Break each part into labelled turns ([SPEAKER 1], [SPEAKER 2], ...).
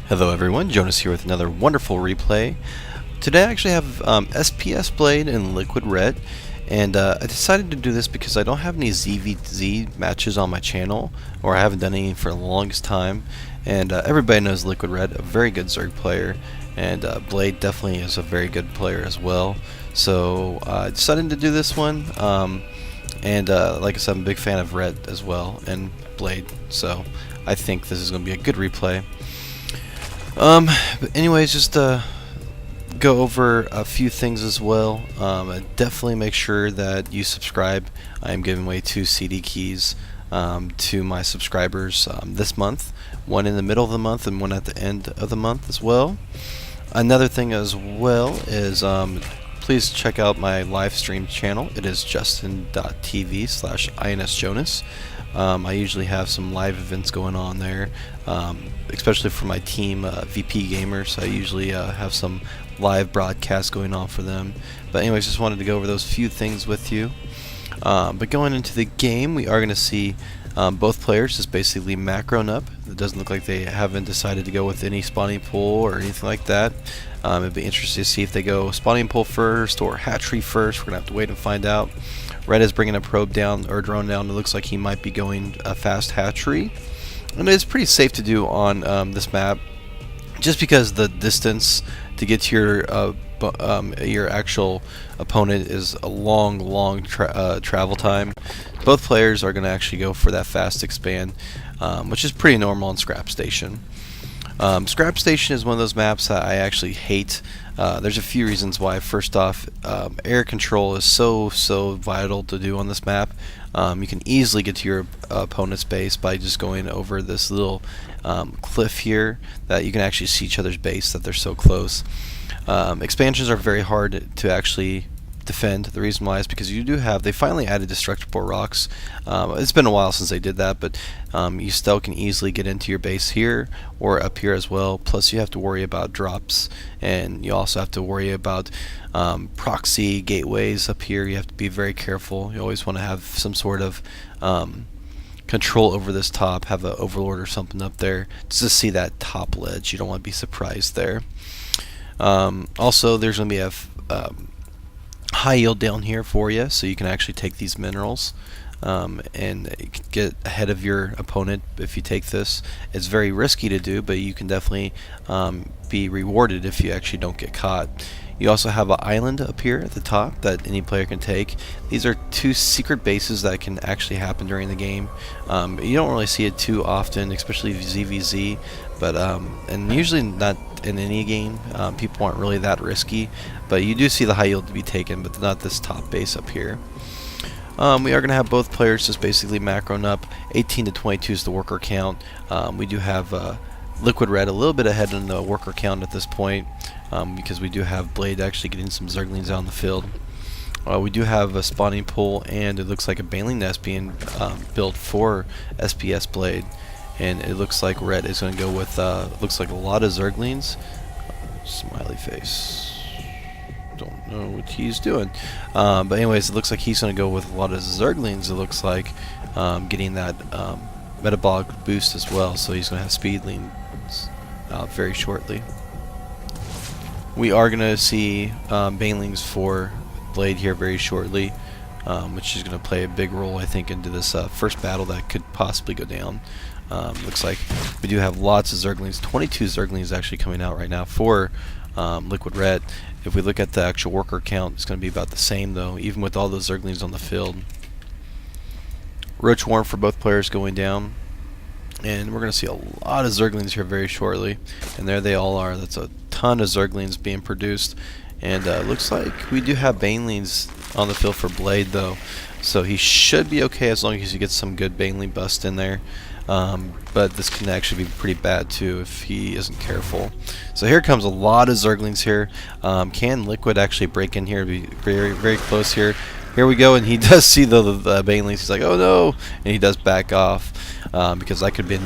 [SPEAKER 1] Hello everyone, Jonas here with another wonderful replay. Today I actually have SPS Blade and BladeVsRet, and I decided to do this because I don't have any ZvZ matches on my channel, or I haven't done any for the longest time, and everybody knows BladeVsRet, a very good Zerg player, and Blade definitely is a very good player as well. So I decided to do this one, and like I said, I'm a big fan of Ret as well, and Blade, so I think this is going to be a good replay. But anyways, just go over a few things as well. Definitely make sure that you subscribe. I am giving away 2 CD keys to my subscribers this month, one in the middle of the month and one at the end of the month as well. Another thing as well is please check out my live stream channel. It is justin.tv/insjonas. I usually have some live events going on there, especially for my team, VP Gamers. I usually have some live broadcasts going on for them. But anyways, just wanted to go over those few things with you. But going into the game, we are going to see both players just basically macroing up. It doesn't look like they haven't decided to go with any spawning pool or anything like that. It'd be interesting to see if they go spawning pool first or hatchery first. We're going to have to wait and find out. Red is bringing a probe down, or drone down. It looks like he might be going a fast hatchery. And it's pretty safe to do on this map, just because the distance to get to your actual opponent is a long travel time. Both players are going to actually go for that fast expand, which is pretty normal on Scrap Station. Scrap Station is one of those maps that I actually hate. There's a few reasons why. First off, air control is so vital to do on this map. You can easily get to your opponent's base by just going over this little cliff here that you can actually see each other's base, that they're so close. Expansions are very hard to actually defend. The reason why is because they finally added destructible rocks. It's been a while since they did that, but you still can easily get into your base here or up here as well. Plus you have to worry about drops, and you also have to worry about proxy gateways up here. You have to be very careful. You always want to have some sort of control over this top, have an overlord or something up there just to see that top ledge. You don't want to be surprised there. Also, there's going to be a high yield down here for you, so you can actually take these minerals and get ahead of your opponent if you take this. It's very risky to do, but you can definitely be rewarded if you actually don't get caught. You also have an island up here at the top that any player can take. These are 2 secret bases that can actually happen during the game. You don't really see it too often, especially ZvZ, but and usually not in any game. People aren't really that risky, but you do see the high yield to be taken, but not this top base up here. We are going to have both players just basically macroing up. 18 to 22 is the worker count. We do have BladeVsRet a little bit ahead in the worker count at this point, because we do have Blade actually getting some Zerglings out in the field. We do have a spawning pool, and it looks like a baneling nest being built for SPS Blade, and it looks like Ret is going to go with looks like a lot of Zerglings. Smiley face. Don't know what he's doing, but anyways, it looks like he's going to go with a lot of Zerglings. It looks like getting that metabolic boost as well, so he's going to have speedlings out very shortly. We are going to see banelings for Blade here very shortly, which is going to play a big role, I think, into this first battle that could possibly go down. Looks like we do have lots of Zerglings. 22 Zerglings actually coming out right now for BladeVsRet. If we look at the actual worker count, it's going to be about the same though, even with all those Zerglings on the field. Roach Warm for both players going down, and we're going to see a lot of Zerglings here very shortly, and there they all are. That's a ton of Zerglings being produced, and looks like we do have banelings on the field for Blade though, so he should be okay as long as you get some good baneling bust in there. But this can actually be pretty bad too if he isn't careful. So here comes a lot of Zerglings here. Can Liquid actually break in here? Be very close here. Here we go, and he does see the banelings. He's like, oh no, and he does back off, because that could have been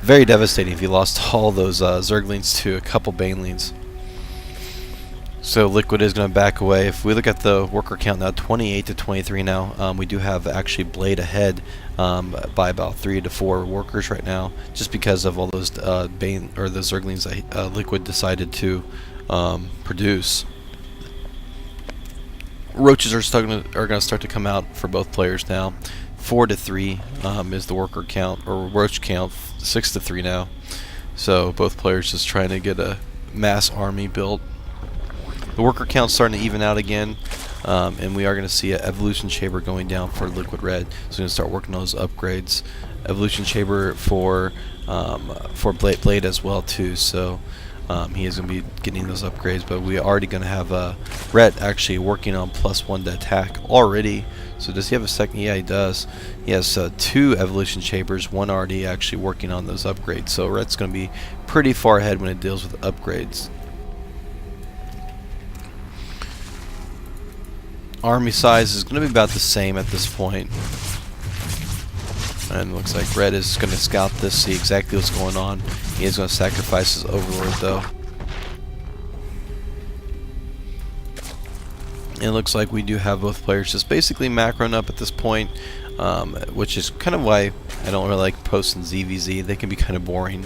[SPEAKER 1] very devastating if he lost all those Zerglings to a couple banelings. So Liquid is going to back away. If we look at the worker count now, 28 to 23 now, we do have actually Blade ahead by about 3 to 4 workers right now, just because of all those Bane or the Zerglings that Liquid decided to produce. Roaches are going to start to come out for both players now. 4 to 3 is the worker count, or roach count. 6 to 3 now. So both players just trying to get a mass army built. The worker count's starting to even out again, and we are going to see an evolution chamber going down for Liquid Red. So we're going to start working on those upgrades. Evolution chamber for Blade as well too. So he is going to be getting those upgrades. But we are already going to have Ret actually working on +1 to attack already. So does he have a second? Yeah, he does. He has 2 evolution chambers, 1 already actually working on those upgrades. So Ret's going to be pretty far ahead when it deals with upgrades. Army size is going to be about the same at this point. And it looks like Red is going to scout this, see exactly what's going on. He is going to sacrifice his Overlord though. And it looks like we do have both players just basically macroing up at this point, which is kind of why I don't really like posting ZvZ. They can be kind of boring.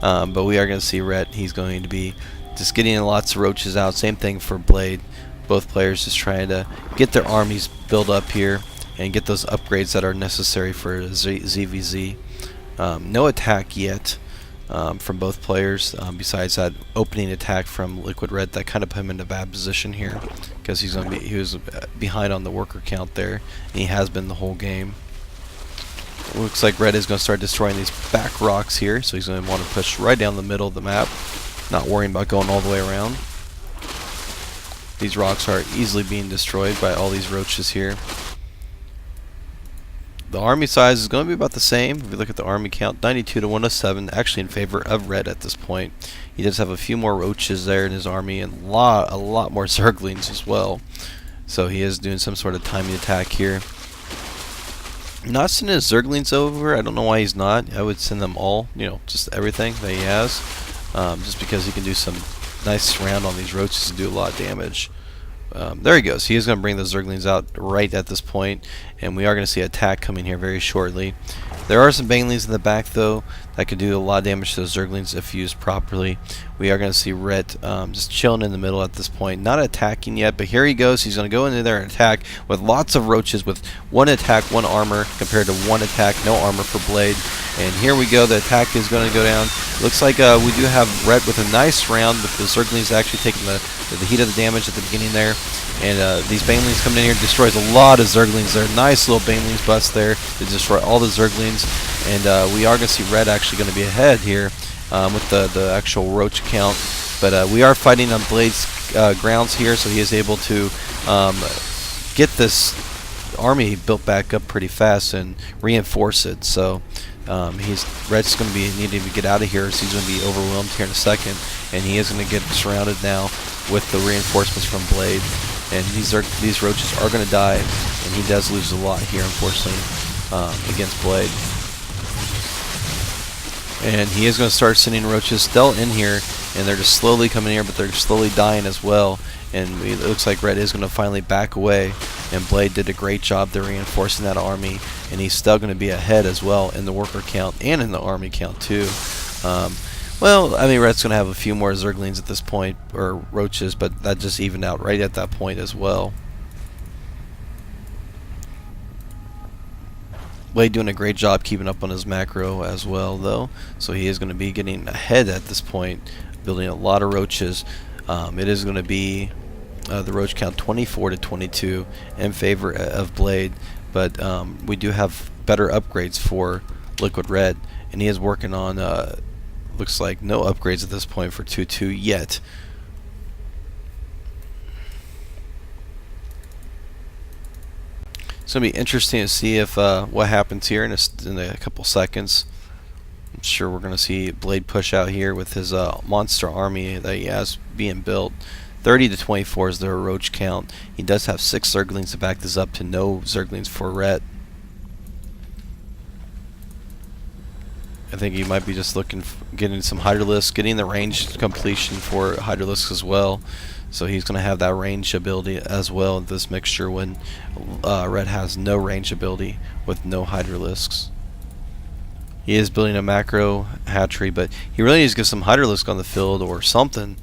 [SPEAKER 1] But we are going to see Red. He's going to be just getting lots of roaches out. Same thing for Blade. Both players just trying to get their armies built up here and get those upgrades that are necessary for ZvZ. No attack yet from both players, besides that opening attack from Liquid Red that kind of put him in a bad position here, because he was behind on the worker count there, and he has been the whole game. Looks like Red is going to start destroying these back rocks here, so he's going to want to push right down the middle of the map, not worrying about going all the way around. These rocks are easily being destroyed by all these roaches here. The army size is going to be about the same. If you look at the army count, 92 to 107, actually in favor of Red at this point. He does have a few more roaches there in his army, and a lot more Zerglings as well. So he is doing some sort of timing attack here. Not sending his Zerglings over. I don't know why he's not. I would send them all, just everything that he has, just because he can do some nice surround on these roaches and do a lot of damage. There he goes. He is going to bring the Zerglings out right at this point, and we are going to see an attack coming here very shortly. There are some Banelings in the back though that could do a lot of damage to the Zerglings if used properly. We are going to see Ret just chilling in the middle at this point, not attacking yet, but here he goes. He's going to go into there and attack with lots of roaches, with 1 attack, 1 armor, compared to 1 attack, no armor for Blade. And here we go. The attack is going to go down. Looks like we do have Ret with a nice round, with the Zerglings actually taking the heat of the damage at the beginning there. And these Banelings coming in here destroys a lot of Zerglings there. Nice little Banelings bust there to destroy all the Zerglings. And we are going to see Red actually going to be ahead here with the actual roach count. But we are fighting on Blade's grounds here, so he is able to get this army built back up pretty fast and reinforce it. So Red's going to be needing to get out of here, so he's going to be overwhelmed here in a second, and he is going to get surrounded now with the reinforcements from Blade. And these roaches are going to die, and he does lose a lot here, unfortunately, against Blade. And he is going to start sending roaches still in here, and they're just slowly coming here, but they're slowly dying as well. And it looks like Red is going to finally back away, and Blade did a great job there reinforcing that army, and he's still going to be ahead as well in the worker count and in the army count too. Well, I mean, Red's going to have a few more Zerglings at this point, or roaches, but that just evened out right at that point as well. Blade doing a great job keeping up on his macro as well, though, so he is going to be getting ahead at this point, building a lot of roaches. It is going to be the roach count 24 to 22 in favor of Blade, but we do have better upgrades for Liquid Red, and he is working on looks like no upgrades at this point for 2-2 yet. It's going to be interesting to see if what happens here in a couple seconds. I'm sure we're going to see Blade push out here with his monster army that he has being built. 30 to 24 is their roach count. He does have 6 Zerglings to back this up, to no Zerglings for Ret. think he might be just looking getting some Hydralisks, getting the range completion for Hydralisks as well. So he's going to have that range ability as well in this mixture when Red has no range ability with no Hydralisks. He is building a macro hatchery, but he really needs to get some Hydralisk on the field or something.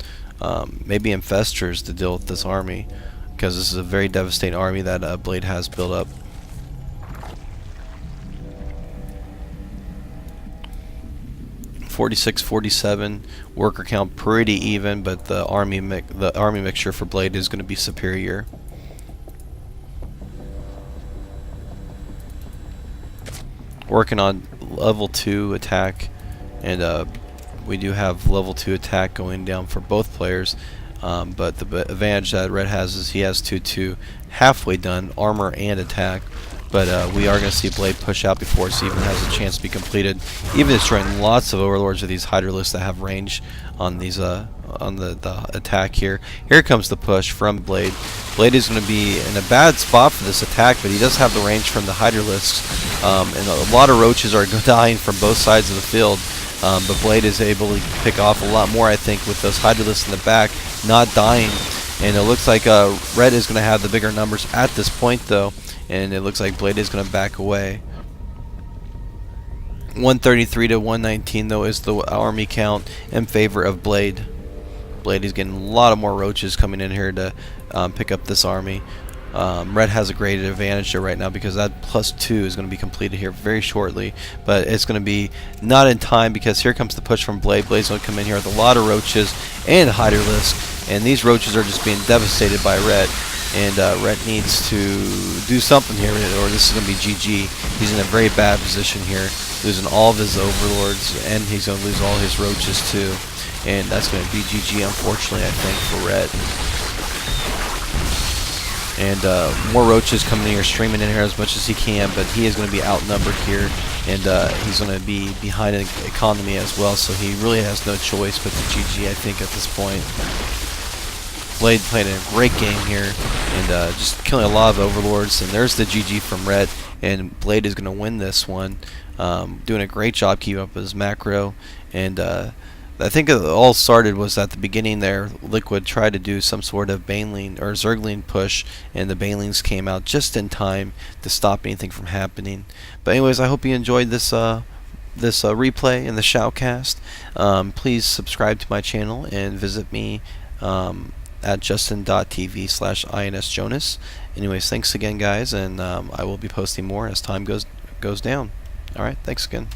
[SPEAKER 1] Maybe Infestors to deal with this army, because this is a very devastating army that Blade has built up. (46-47) worker count pretty even, but the army mixture for Blade is going to be superior. Working on level 2 attack, and we do have level 2 attack going down for both players, but the advantage that Red has is he has 2-2 halfway done, armor and attack. But we are going to see Blade push out before it even has a chance to be completed, even destroying lots of Overlords with these Hydralisks that have range on these on the attack here. Here comes the push from Blade. Blade is going to be in a bad spot for this attack, but he does have the range from the Hydralisks, and a lot of roaches are dying from both sides of the field. But Blade is able to pick off a lot more, I think, with those Hydralisks in the back not dying. And it looks like Red is going to have the bigger numbers at this point, though. And it looks like Blade is going to back away. 133 to 119, though, is the army count in favor of Blade. Blade is getting a lot of more roaches coming in here to pick up this army. Red has a great advantage there right now because that +2 is going to be completed here very shortly, but it's going to be not in time because here comes the push from Blade. Blade's going to come in here with a lot of roaches and Hydralisk, and these roaches are just being devastated by Red. And Red needs to do something here, or this is going to be GG. He's in a very bad position here, losing all of his Overlords, and he's going to lose all his roaches too. And that's going to be GG, unfortunately, I think, for Red. And more roaches coming in here, streaming in here as much as he can, but he is going to be outnumbered here, and he's going to be behind an economy as well, so he really has no choice but to GG, I think, at this point. Blade playing a great game here, and just killing a lot of Overlords, and there's the GG from Red, and Blade is going to win this one, doing a great job keeping up his macro. And I think it all started was at the beginning there. Liquid tried to do some sort of Baneling or Zergling push, and the Banelings came out just in time to stop anything from happening. But anyways, I hope you enjoyed this replay in the shoutcast. Please subscribe to my channel and visit me at justin.tv/insjonus. Anyways, thanks again, guys, and I will be posting more as time goes down. Alright, thanks again.